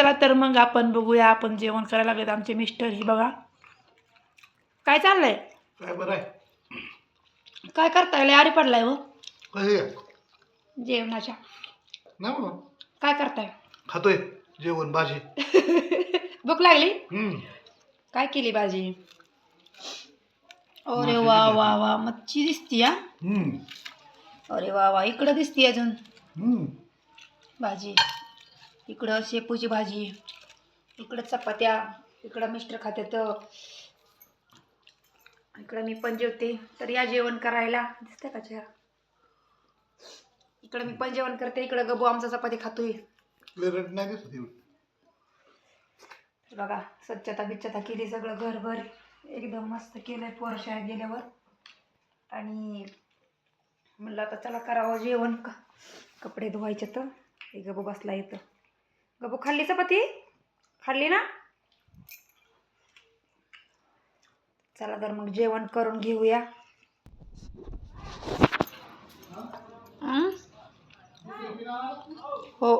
चला तर मग आपण बघूया. आपण जेवण करायला लागलेत आमचे मिस्टर. ही बघा काय चाललंय. काय बरं आहे. काय करताय लय आरी पडलाय हो कधी आहे? जेवणाच्या. नाही म्हणून काय करताय. खातोय जेवण भाजी. भूक लागली. हम्म. काय केली भाजी. अरे माशाची वा भाजी. वा वा मच्छी दिसती हा. हम्म. अरे वा वा इकडं दिसती अजून हम्म. भाजी. इकडं शेपूची भाजी. इकडं चपात्या. इकडं मिस्टर खात्यात. इकडं मी पण जेवते. तर या जेवण करायला. दिसतंय का चेहरा. इकडं मी पण जेवण करते. इकडं गबू आमचा चपाती खातोय. क्लिअर नाही दिसत एवढं. बघा स्वच्छता बिच्छता केली सगळं घरभर एकदम मस्त केलंय पोर शाळेत गेल्यावर. आणि म्हणलं आता चला करावं जेवण. कपडे धुवायचे तर हे गबू बसला येतं. गबू खाल्ली चपाती. खाल्ली ना. चला तर मग जेवण करून घेऊया. हो